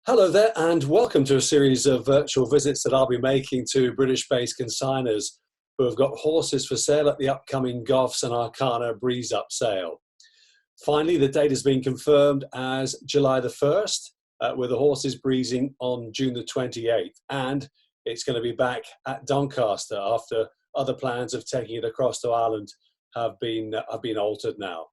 Hello there, and welcome to a series of virtual visits that I'll be making to British-based consignors who have got horses for sale at the upcoming Goffs and Arqana Breeze Up sale. Finally, the date has been confirmed as July the 1st, with the horses breezing on June the 28th, and it's going to be back at Doncaster after other plans of taking it across to Ireland have been altered now.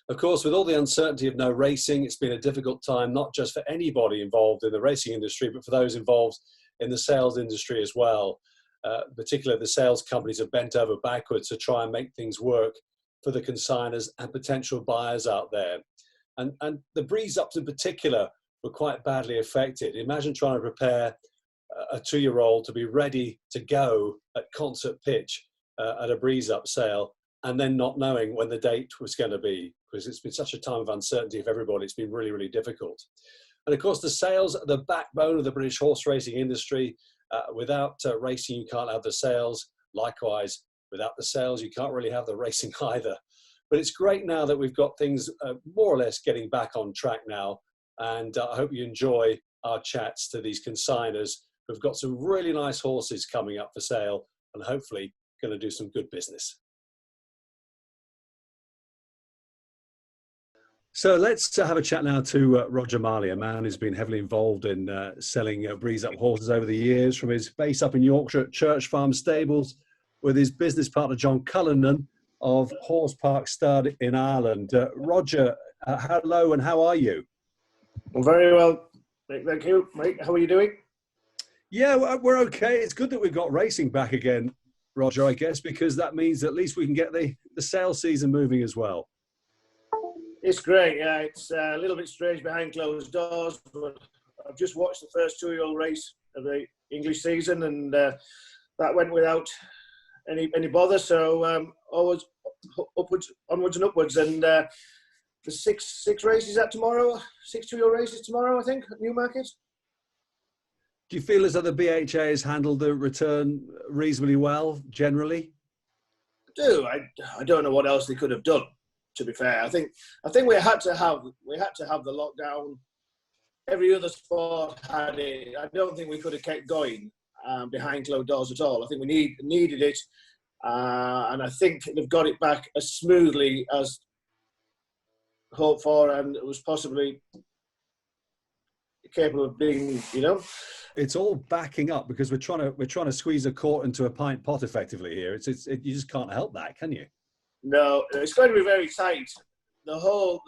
Of course, with all the uncertainty of no racing, it's been a difficult time, not just for anybody involved in the racing industry, but for those involved in the sales industry as well. Particularly the sales companies have bent over backwards to try and make things work for the consignors and potential buyers out there. And the breeze ups in particular were quite badly affected. Imagine trying to prepare a 2-year-old to be ready to go at concert pitch at a breeze up sale, and then not knowing when the date was going to be, because it's been such a time of uncertainty for everybody. It's been really, really difficult. And of course, the sales are the backbone of the British horse racing industry. Without racing, you can't have the sales. Likewise, without the sales, you can't really have the racing either. But it's great now that we've got things more or less getting back on track now. And I hope you enjoy our chats to these consignors who've got some really nice horses coming up for sale and hopefully going to do some good business. So let's have a chat now to Roger Marley, a man who's been heavily involved in selling breeze up horses over the years, from his base up in Yorkshire at Church Farm Stables with his business partner John Cullinan of Horse Park Stud in Ireland. Roger, hello, and how are you? Well, very well, thank you, mate. How are you doing? Yeah, we're okay. It's good that we've got racing back again, Roger, I guess, because that means at least we can get the sales season moving as well. It's great, yeah. It's a little bit strange behind closed doors, but I've just watched the first 2-year-old race of the English season, and that went without any bother. So always onwards and upwards. And the six races at tomorrow, 6 2-year-old races tomorrow, I think, at Newmarket. Do you feel as though the BHA has handled the return reasonably well, generally? I do. I don't know what else they could have done. To be fair, I think we had to have the lockdown. Every other sport had it. I don't think we could have kept going behind closed doors at all. I think we needed it, and I think they've got it back as smoothly as hoped for, and it was possibly capable of being. It's all backing up because we're trying to squeeze a quart into a pint pot effectively here. You just can't help that, can you? No, it's going to be very tight. The whole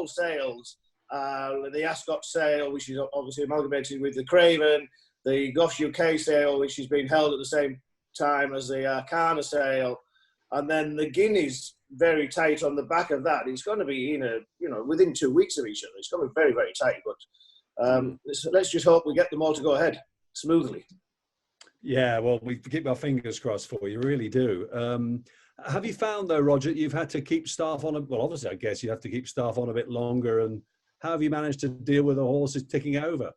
sales, the Ascot sale, which is obviously amalgamated with the Craven, the Goffs UK sale, which is being held at the same time as the Arqana sale, and then the Guineas very tight on the back of that. It's going to be within 2 weeks of each other. It's going to be very, very tight. But let's just hope we get them all to go ahead smoothly. Yeah, well, we keep our fingers crossed for you, really do. Have you found, though, Roger, you've had to keep staff on, well, obviously, I guess you have to keep staff on a bit longer, and how have you managed to deal with the horses ticking over?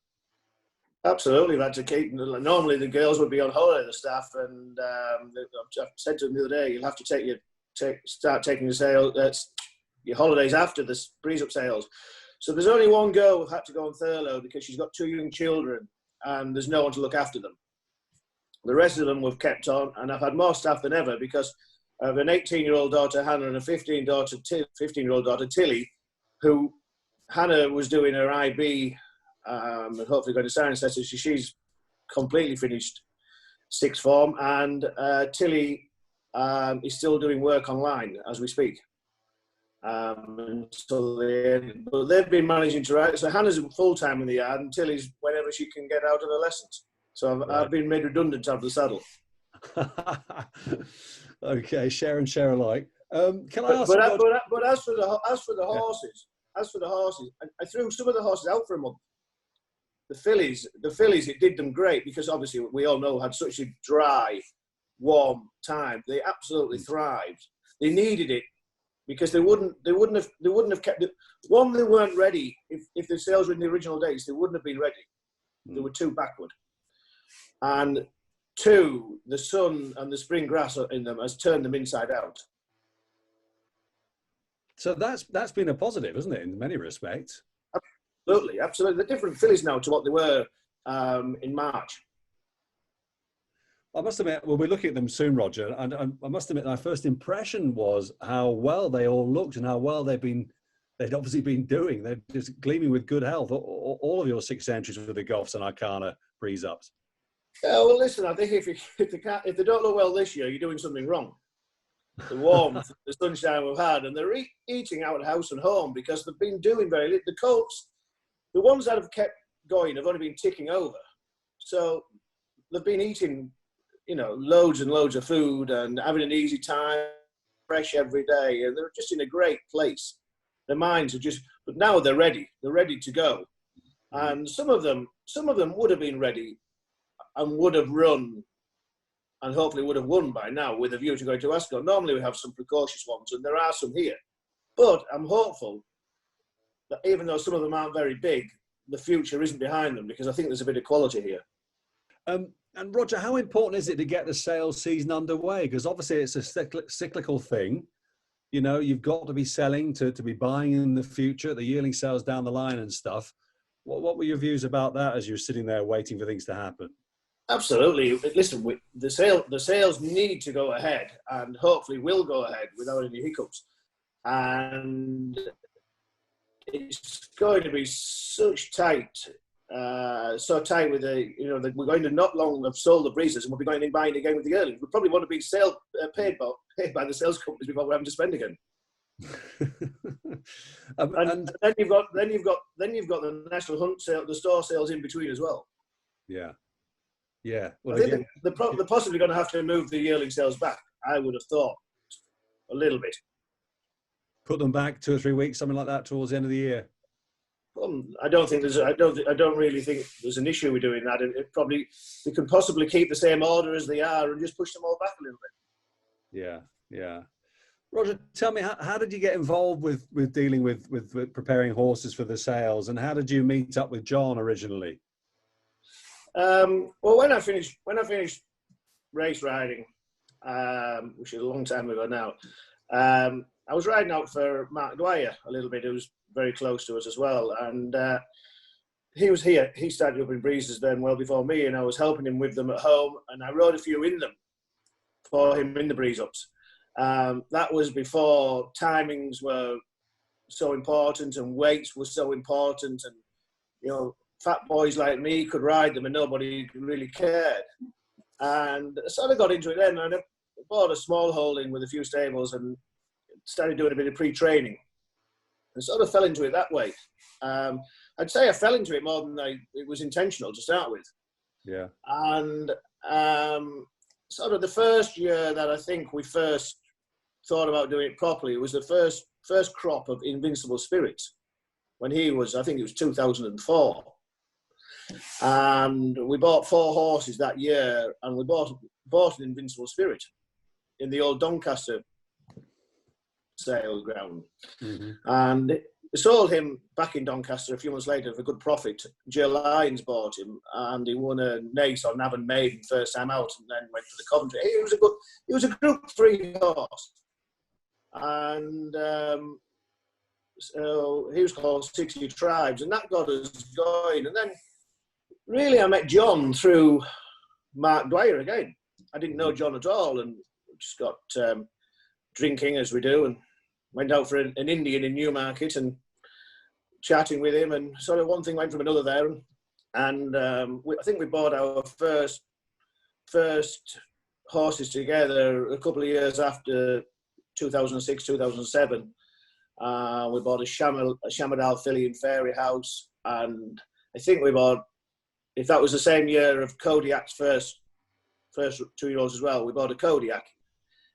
Absolutely, we've had to keep, normally the girls would be on holiday, the staff, and I've said to them the other day, you'll have to start taking your holidays after the breeze up sales. So there's only one girl who've had to go on furlough because she's got 2 young children and there's no one to look after them. The rest of them we've kept on, and I've had more staff than ever because I have an 18-year-old daughter, Hannah, and a 15-year-old daughter, Tilly, who Hannah was doing her IB and hopefully going to science lessons. She's completely finished sixth form, and Tilly is still doing work online as we speak. So they've been managing to write. So Hannah's full-time in the yard, and Tilly's whenever she can get out of her lessons. So I've been made redundant out of the saddle. Okay, share and share alike. Can I ask? But as for the horses, I threw some of the horses out for a month. The fillies, it did them great because obviously we all know had such a dry, warm time. They absolutely thrived. They needed it because they wouldn't have kept it. One, they weren't ready. If the sales were in the original dates, they wouldn't have been ready. They were too backward. And two, the sun and the spring grass in them has turned them inside out. So that's been a positive, isn't it, in many respects? Absolutely, absolutely. They're different fillies now to what they were in March. I must admit, we'll be looking at them soon, Roger, and I must admit my first impression was how well they all looked and how well they'd obviously been doing. They're just gleaming with good health, all of your 6 entries with the Goffs and Arqana breeze ups. Yeah, well, listen, I think if they don't look well this year, you're doing something wrong. The warmth, the sunshine we've had, and they're eating out of house and home because they've been doing very little. The Colts, the ones that have kept going have only been ticking over. So they've been eating, you know, loads and loads of food and having an easy time, fresh every day, and they're just in a great place. Their minds are just, but now they're ready. They're ready to go. And some of them would have been ready and would have run and hopefully would have won by now with a view to going to Ascot. Normally we have some precocious ones, and there are some here. But I'm hopeful that even though some of them aren't very big, the future isn't behind them, because I think there's a bit of quality here. And Roger, how important is it to get the sales season underway? Because obviously it's a cyclical thing. You know, you've got to be selling to be buying in the future, the yearling sales down the line and stuff. What were your views about that as you're sitting there waiting for things to happen? Absolutely. Listen, the sales need to go ahead, and hopefully will go ahead without any hiccups. And it's going to be such tight, so tight with we're going to not long have sold the breezes, and we'll be going and buying again with the earlings. We probably want to be paid by the sales companies before we're having to spend again. and then you've got the national hunt sale, the store sales in between as well. Yeah. Yeah. Well, I think they're possibly going to have to move the yearling sales back. I would have thought a little bit. Put them back 2 or 3 weeks, something like that, towards the end of the year. I don't really think there's an issue with doing that. They could possibly keep the same order as they are and just push them all back a little bit. Yeah. Yeah. Roger, tell me, how did you get involved with dealing with preparing horses for the sales, and how did you meet up with John originally? Well, when I finished race riding, which is a long time ago now, I was riding out for Mark Dwyer a little bit, who was very close to us as well, and he was here. He started up in breezes then well before me, and I was helping him with them at home, and I rode a few in them for him in the breeze ups. That was before timings were so important and weights were so important, and you know, fat boys like me could ride them and nobody really cared. And I sort of got into it then, and I bought a small holding with a few stables and started doing a bit of pre-training and sort of fell into it that way. I'd say I fell into it more than it was intentional to start with. Yeah. And sort of the first year that I think we first thought about doing it properly, it was the first crop of Invincible Spirits when he was, I think it was 2004. And we bought 4 horses that year, and we bought an Invincible Spirit in the old Doncaster sale ground. Mm-hmm. And we sold him back in Doncaster a few months later for good profit. Jill Lyons bought him, and he won a Nace on Navan Maiden first time out, and then went to the Coventry. He was a Group 3 horse, and so he was called 60 Tribes, and that got us going. And then really I met John through Mark Dwyer again. I didn't know John at all, and just got drinking as we do, and went out for an Indian in Newmarket and chatting with him, and sort of one thing went from another there, and I think we bought our first horses together a couple of years after 2006, 2007. We bought a Shamadal filly in Fairy House, and I think we bought, if that was the same year of Kodiak's first 2-year-olds as well, we bought a Kodiak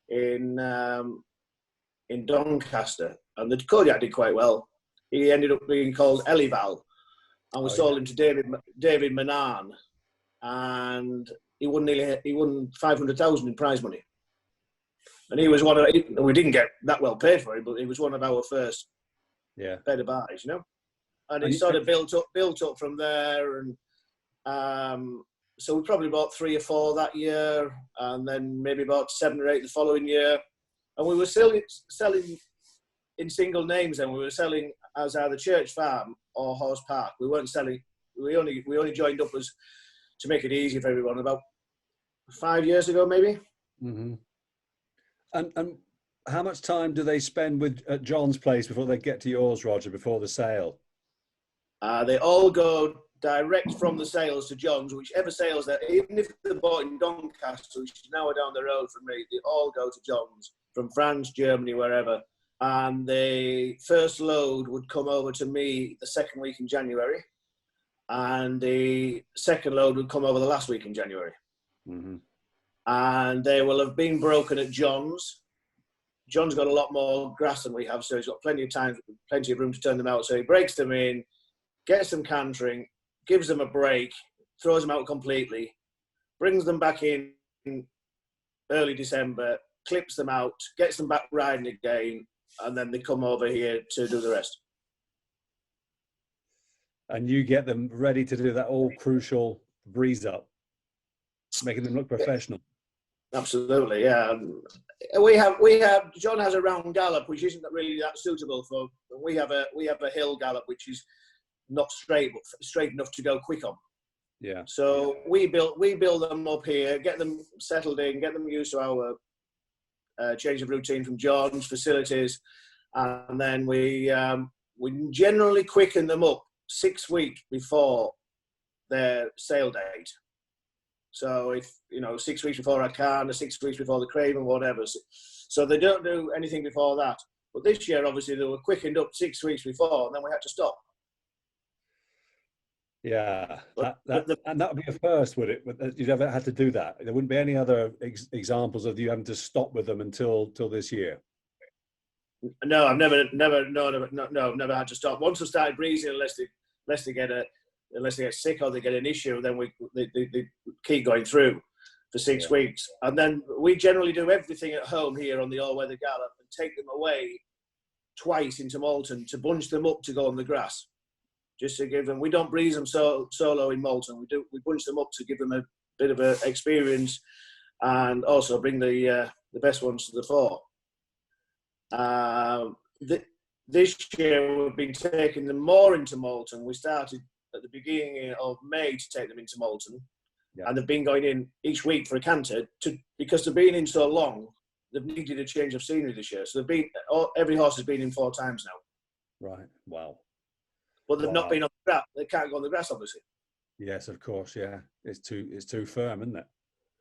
in Doncaster, and the Kodiak did quite well. He ended up being called Elival, and we sold him to David Manan, and he won 500,000 in prize money. And he was we didn't get that well paid for him, but he was one of our first better buys, you know. And it sort of built up from there, and so we probably bought 3 or 4 that year, and then maybe bought 7 or 8 the following year. And we were selling in single names, and we were selling as either Church Farm or Horse Park. We weren't selling. We only joined up as to make it easy for everyone about 5 years ago, maybe. Mm-hmm. And how much time do they spend at John's place before they get to yours, Roger, before the sale? They all go direct from the sales to John's, whichever sales there, even if they're bought in Doncaster, which is now down the road from me, they all go to John's from France, Germany, wherever. And the first load would come over to me the second week in January, and the second load would come over the last week in January. Mm-hmm. And they will have been broken at John's. John's got a lot more grass than we have, so he's got plenty of time, plenty of room to turn them out. So he breaks them in, gets them cantering, gives them a break, throws them out completely, brings them back in early December, clips them out, gets them back riding again, and then they come over here to do the rest. And you get them ready to do that all crucial breeze up, making them look professional. Absolutely, yeah. John has a round gallop, which isn't really that suitable for. We have a hill gallop, which is not straight, but straight enough to go quick on. Yeah. So we build them up here, get them settled in, get them used to our change of routine from John's facilities, and then we generally quicken them up 6 weeks before their sale date. So if 6 weeks before Arqana, 6 weeks before the Craven, whatever. So they don't do anything before that. But this year, obviously, they were quickened up 6 weeks before, and then we had to stop. Yeah, and that would be a first, would it? You'd ever had to do that? There wouldn't be any other examples of you having to stop with them until this year. No, I've never had to stop. Once I started breezing, unless they get sick or they get an issue, then they keep going through for 6 weeks, and then we generally do everything at home here on the all-weather gallop and take them away twice into Moulton to bunch them up to go on the grass. Just to give them, we don't breeze them solo in Moulton. We bunch them up to give them a bit of a experience, and also bring the best ones to the fore. This year we've been taking them more into Moulton. We started at the beginning of May to take them into Moulton, and they've been going in each week for a canter because they've been in so long. They've needed a change of scenery this year, so every horse has been in 4 times now. Right. Wow. But they've not been on the grass. They can't go on the grass, obviously. Yes, of course. Yeah, it's too firm, isn't it?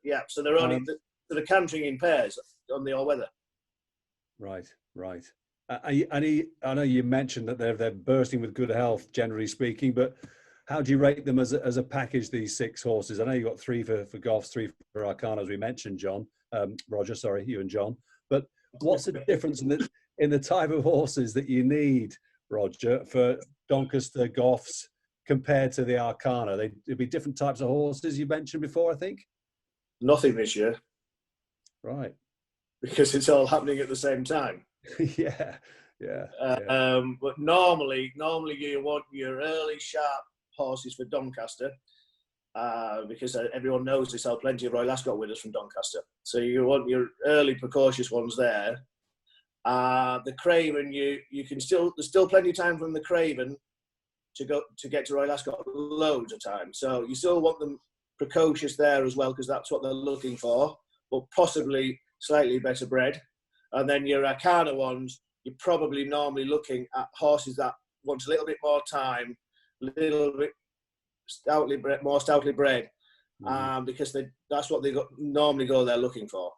Yeah. So they're only they're cantering in pairs on the all weather. Right. I know you mentioned that they're bursting with good health, generally speaking, but how do you rate them as a package? These 6 horses. I know you got 3 for Goffs, 3 for Arqana, as we mentioned, Roger. Sorry, you and John. But what's the difference in the type of horses that you need, Roger, for Doncaster Goffs compared to the Arqana? There'd be different types of horses you mentioned before, I think. Nothing this year. Right. Because it's all happening at the same time. Yeah. But normally you want your early sharp horses for Doncaster, because everyone knows they sell plenty of Royal Ascot with us from Doncaster. So you want your early precocious ones there. The Craven, you can there's still plenty of time from the Craven to get to Royal Ascot, loads of time. So you still want them precocious there as well, because that's what they're looking for, but possibly slightly better bred. And then your Arqana ones, you're probably normally looking at horses that want a little bit more time, a little bit more stoutly bred, because that's what they normally go there looking for.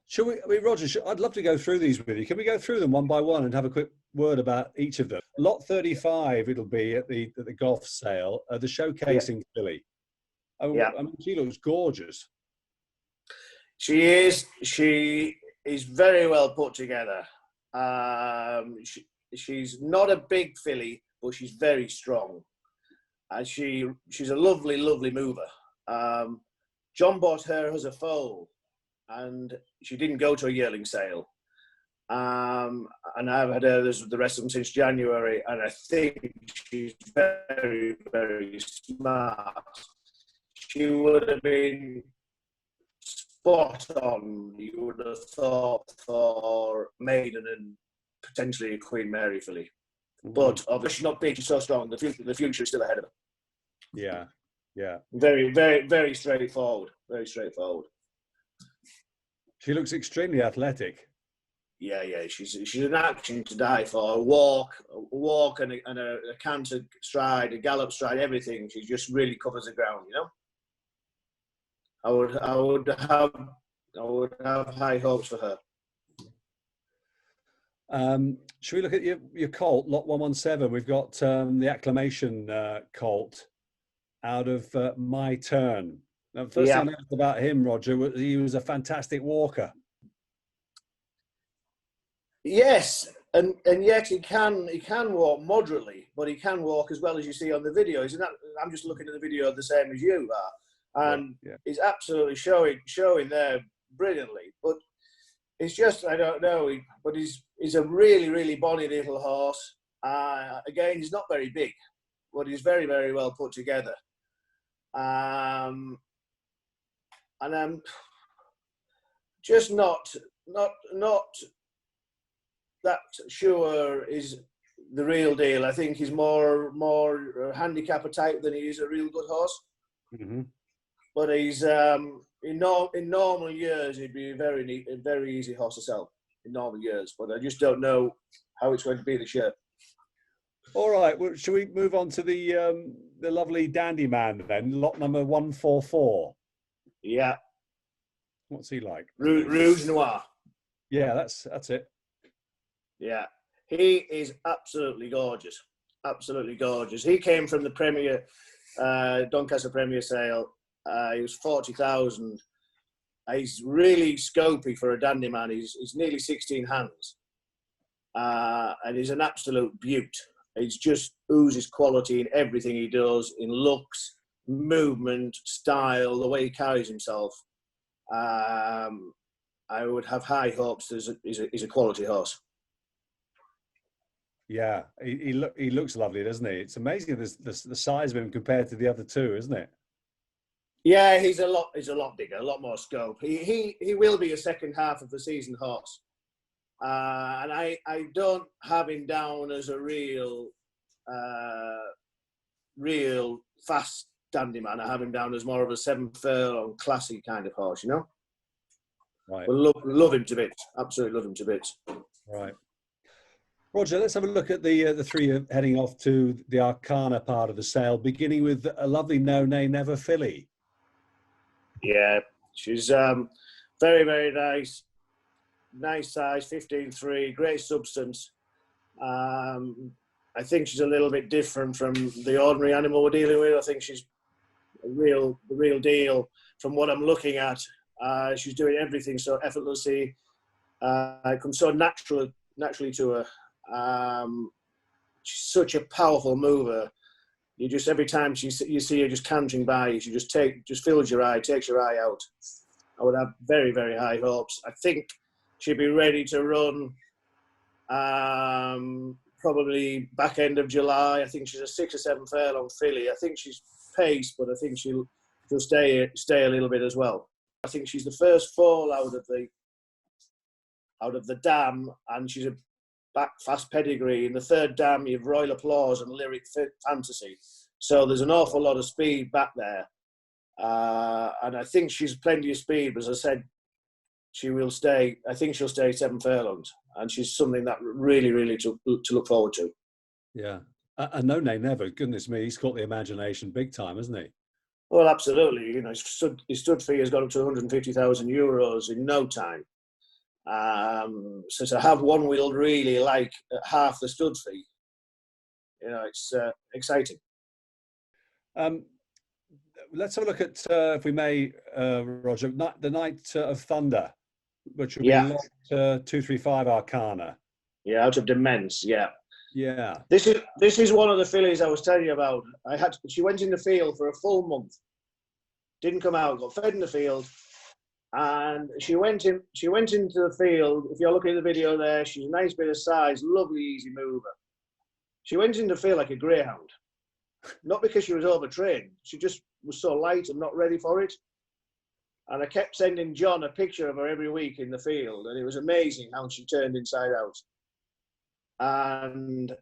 Shall we, Roger, I'd love to go through these with you. Can we go through them one by one and have a quick word about each of them? Lot 35, it'll be at the Goffs sale, the showcasing filly. I mean, she looks gorgeous. She is very well put together. She's not a big filly, but she's very strong. And she's a lovely, lovely mover. John bought her as a foal, and she didn't go to a yearling sale. And I've had her the rest of them since January, and I think she's very, very smart. She would have been spot on, you would have thought, for maiden and potentially a Queen Mary filly. But obviously not big, she's so strong, the future is still ahead of her. Yeah, yeah. Very, very, very straightforward. Very straightforward. She looks extremely athletic. Yeah, she's an action to die for. A walk and a canter stride, a gallop stride, everything. She just really covers the ground, you know. I would have high hopes for her. Should we look at your Colt, lot 117? We've got the Acclamation Colt out of MYTURN. Now, the first thing I noticed about him, Roger, was he was a fantastic walker. Yes, and yet he can walk moderately, but he can walk as well as you see on the video. Isn't that? I'm just looking at the video the same as you are, and he's absolutely showing there brilliantly. But it's just, I don't know, but he's a really, really bonny little horse. Again, he's not very big, but he's very, very well put together. And I'm just not that sure is the real deal. I think he's more handicapper type than he is a real good horse. Mm-hmm. But he's in normal years he'd be a very easy horse to sell in normal years. But I just don't know how it's going to be this year. All right, well, shall we move on to the lovely Dandy Man then? Lot number 144. Yeah. What's he like? Rouge Noir. Yeah, that's it. Yeah, he is absolutely gorgeous. Absolutely gorgeous. He came from the Premier, Doncaster Premier sale. He was 40,000. He's really scopy for a dandy man. He's nearly 16 hands. And he's an absolute beaut. He's just oozes quality in everything he does, in looks, movement, style, the way he carries himself. I would have high hopes he's a quality horse. Yeah, he looks lovely, doesn't he? It's amazing the size of him compared to the other two, isn't it? Yeah, he's a lot bigger, a lot more scope. He will be a second half of the season horse, and I don't have him down as a real fast dandy man. I have him down as more of a 7 furlong classy kind of horse, you know. Right. But love him to bits. Absolutely love him to bits. Right. Roger, let's have a look at the three heading off to the Arqana part of the sale, beginning with a lovely No Nay Never filly. Yeah, she's very, very nice. Nice size, 15.3, great substance. I think she's a little bit different from the ordinary animal we're dealing with. I think she's the real deal from what I'm looking at. She's doing everything so effortlessly. It comes so naturally to her. She's such a powerful mover. You just, every time you see her just cantering by, she just fills your eye, takes your eye out. I would have very, very high hopes. I think she'd be ready to run probably back end of July. I think she's a 6 or 7 furlong filly. I think she's paced, but I think she'll stay a little bit as well. I think she's the first fall out of the dam, and she's a back fast pedigree. In the third dam, you've Royal Applause and Lyric Fantasy. So there's an awful lot of speed back there. And I think she's plenty of speed, but as I said, she will stay. I think she'll stay 7 furlongs, and she's something that really, really to look forward to. Yeah. And No Nay Never, goodness me, he's caught the imagination big time, hasn't he? Well, absolutely. You know, his stud fee has gone up to €150,000 in no time. So to have one we'll really like at half the stud fee, you know, it's exciting. Let's have a look at, if we may, Roger, the Night of Thunder, which will be lot 235 Arqana. Yeah, out of Demesne. Yeah. Yeah. This is one of the fillies I was telling you about. She went in the field for a full month, didn't come out, got fed in the field. And she went into the field. If you're looking at the video there, she's a nice bit of size, lovely, easy mover. She went into the field like a greyhound. Not because she was overtrained. She just was so light and not ready for it. And I kept sending John a picture of her every week in the field, and it was amazing how she turned inside out. And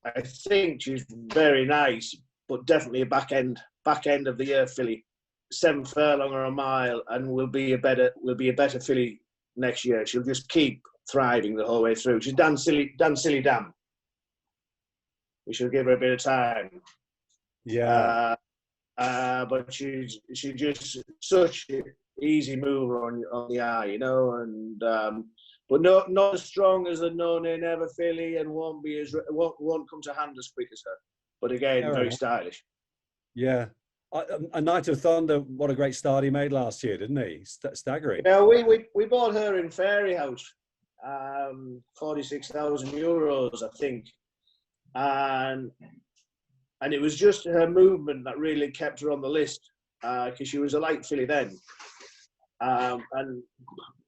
I think she's very nice, but definitely a back end of the year filly. 7 furlong or a mile, and will be a better filly next year. She'll just keep thriving the whole way through. She's done silly damn. We should give her a bit of time. Yeah. But she's just such an easy mover on the eye, you know, and but not as strong as the No Nay Never filly, and won't come to hand as quick as her. But again, very stylish. Yeah. A Night of Thunder, what a great start he made last year, didn't he? Staggering. Yeah, we bought her in Fairy House, 46,000 euros, I think, and it was just her movement that really kept her on the list, because she was a light filly then, and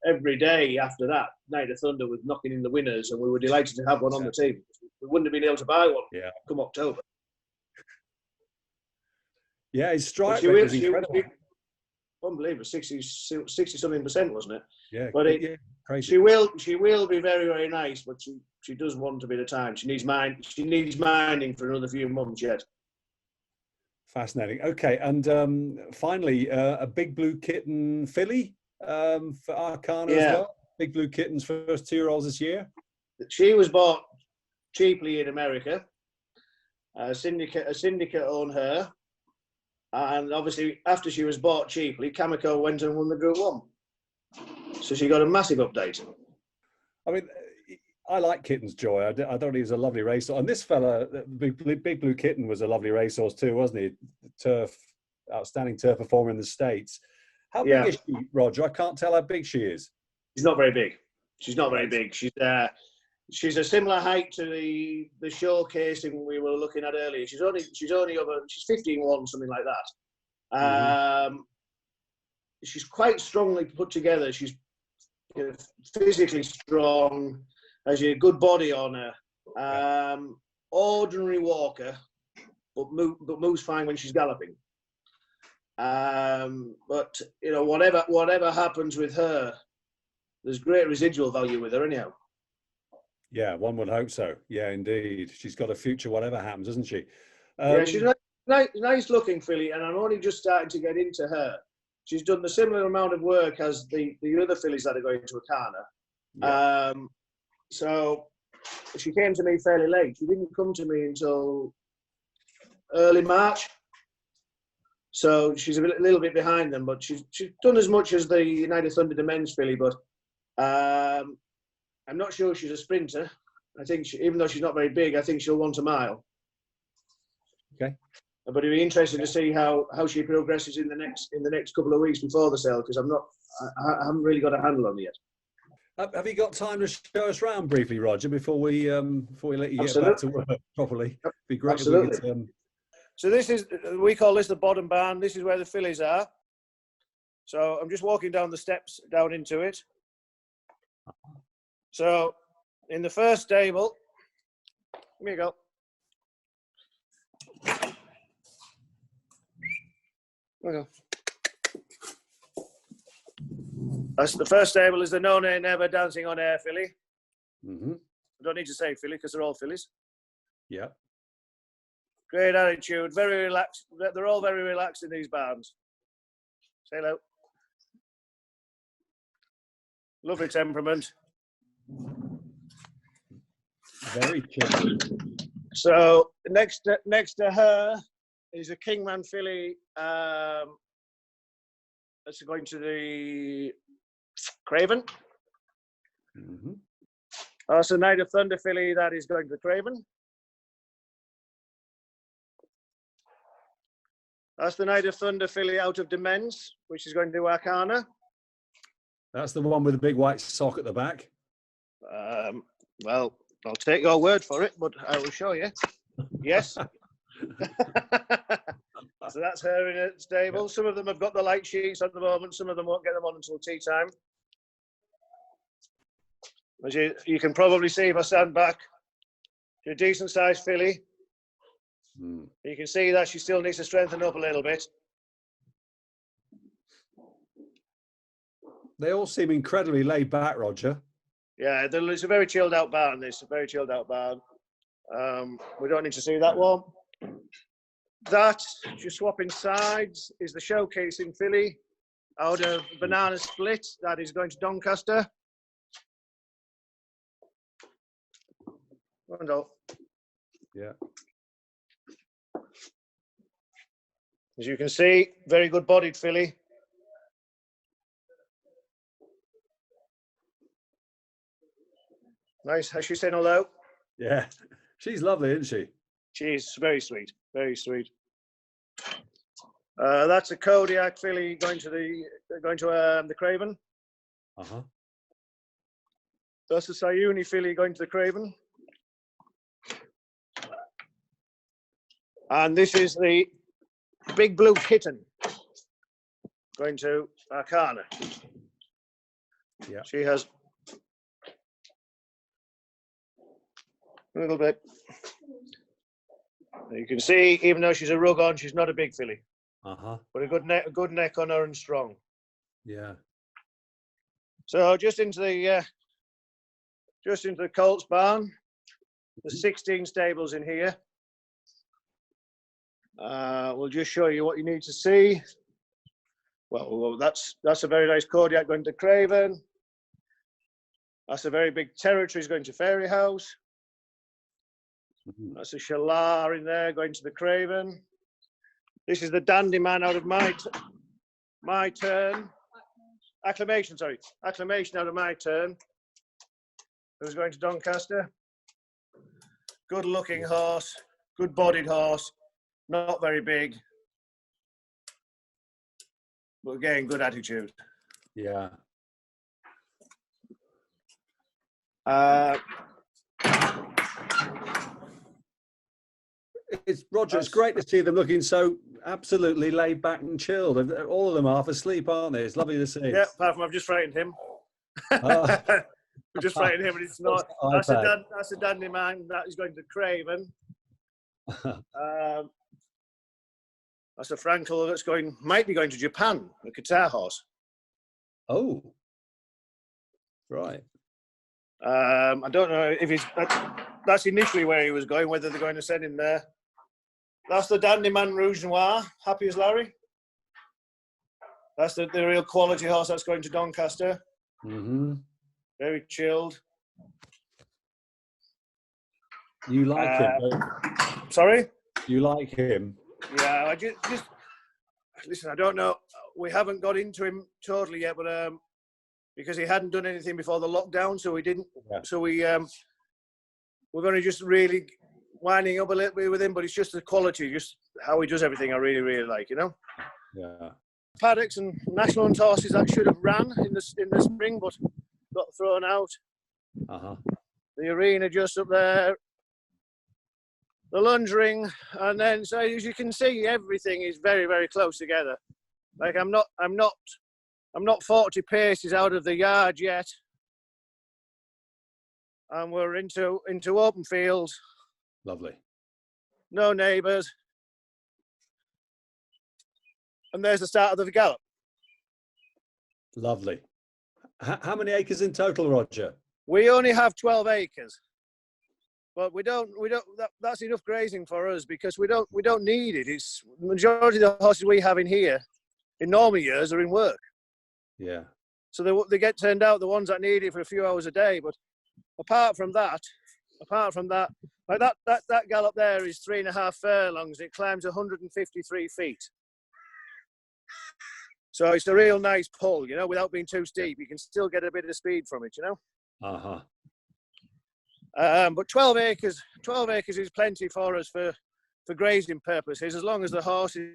every day after that, Night of Thunder was knocking in the winners, and we were delighted to have one on the team. We wouldn't have been able to buy one come October. Yeah, his strike rate was incredible. Unbelievable, 60 something%, wasn't it? Yeah, but crazy. She will be very, very nice, but she does want a bit of time. She needs minding for another few months yet. Fascinating. Okay, and finally, a Big Blue Kitten filly for Arqana as well. Big Blue Kitten's first 2-year-olds this year. She was bought cheaply in America. A syndicate owned her. And obviously, after she was bought cheaply, Cameco went and won the Group 1. So she got a massive update. I mean, I like Kitten's Joy. I thought he was a lovely racehorse. And this fella, Big Blue Kitten, was a lovely racehorse too, wasn't he? Outstanding turf performer in the States. How big is she, Roger? I can't tell how big she is. She's not very big. She's not very big. She's a similar height to the showcasing we were looking at earlier. She's 15-1, something like that. She's quite strongly put together. She's physically strong, has a good body on her. Ordinary walker, but moves fine when she's galloping. But you know, whatever happens with her, there's great residual value with her anyhow. Yeah, one would hope so. Yeah, indeed. She's got a future, whatever happens, isn't she? Yeah, she's a nice looking filly, and I'm only just starting to get into her. She's done the similar amount of work as the other fillies that are going to Arqana. Yeah. So she came to me fairly late. She didn't come to me until early March. So she's a little bit behind them, but she's done as much as the United Thunder Demesne filly, but I'm not sure she's a sprinter. I think even though she's not very big, I think she'll want a mile. Okay. But it'd be interesting to see how she progresses in the next couple of weeks before the sale, because I haven't really got a handle on it yet. Have you got time to show us around briefly, Roger, before we let you get back to work properly? It'd be great. Absolutely. If we could, So we call this the bottom barn. This is where the fillies are. So I'm just walking down the steps down into it. So in the first stable, here you go. There we go. That's the first stable, is the No Nay Never Dancing on Air filly. I don't need to say filly because they're all fillies. Yeah. Great attitude, very relaxed. They're all very relaxed in these barns. Say hello. Lovely temperament. Very chill. So next to her is a Kingman filly. That's going to the Craven. That's a Night of Thunder filly that is going to the Craven. That's the Night of Thunder filly out of Demesne, which is going to Arqana. That's the one with the big white sock at the back. Well, I'll take your word for it, but I will show you. Yes. So that's her in a stable. Some of them have got the light sheets at the moment. Some of them won't get them on until tea time. As you can probably see if I stand back, she's a decent sized filly. You can see that she still needs to strengthen up a little bit. They all seem incredibly laid back, Roger. Yeah, it's a very chilled out barn. This a very chilled out barn. We don't need to see that one. That, just swapping sides, is the showcasing filly out of Banana Split. That is going to Doncaster. Yeah. As you can see, very good bodied filly. Nice. Has she saying hello? Yeah. She's lovely, isn't she? She's very sweet. Very sweet. That's a Kodiak filly going to the Craven. Uh-huh. That's a Sayuni filly going to the Craven. And this is the Big Blue Kitten going to Arqana. Yeah. She has a little bit. You can see, even though she's a rug on, she's not a big filly. Uh-huh. But a good neck on her and strong. Yeah. So just into the Colt's barn. There's 16 stables in here. We'll just show you what you need to see. Well, that's a very nice Kodiak going to Craven. That's a very big Territories going to Fairy House. That's a Shalar in there going to the Craven. This is the Dandy Man out of MYTURN. Acclamation, sorry. Acclamation out of MYTURN. Who's going to Doncaster. Good looking horse. Good bodied horse. Not very big. But again, good attitude. Yeah. It's Roger. It's great to see them looking so absolutely laid back and chilled. All of them are half asleep, aren't they? It's lovely to see. Yeah, apart from I've just frightened him. Oh. We've just frightened him, and it's not. That's a Dandy Man. That is going to Craven. That's a Frankel that's might be going to Japan. A Qatar horse. Oh, right. I don't know if that's initially where he was going. Whether they're going to send him there. That's the Dandy Man Rouge Noir. Happy as Larry. That's the real quality horse that's going to Doncaster. Mm-hmm. Very chilled. You like him? Sorry? You like him? Yeah, I just listen. I don't know. We haven't got into him totally yet, but because he hadn't done anything before the lockdown, so we didn't. Yeah. So we're going to just really winding up a little bit with him, but it's just the quality, just how he does everything. I really, really like, you know. Yeah. Paddocks and national hunt horses that should have ran in the spring, but got thrown out. Uh-huh. The arena just up there. The lunge ring, and then so as you can see, everything is very, very close together. Like I'm not 40 paces out of the yard yet, and we're into open fields. Lovely. No neighbours, and there's the start of the gallop. Lovely. How many acres in total, Roger? We only have 12 acres. But we don't. That's enough grazing for us because we don't need it. It's the majority of the horses we have in here, in normal years, are in work. Yeah. So they get turned out, the ones that need it for a few hours a day. But apart from that, like that gallop there is 3.5 furlongs. It climbs 153 feet. So it's a real nice pull, you know, without being too steep. You can still get a bit of speed from it, you know. Uh-huh. But 12 acres is plenty for us for grazing purposes, as long as the horses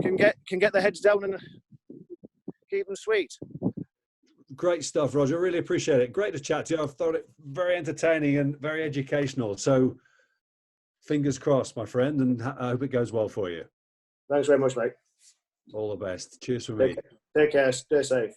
can get their heads down and keep them sweet. Great stuff, Roger. Really appreciate it. Great to chat to you. I've thought it very entertaining and very educational. So fingers crossed, my friend, and I hope it goes well for you. Thanks very much, mate. All the best. Cheers for me. Take care. Stay safe.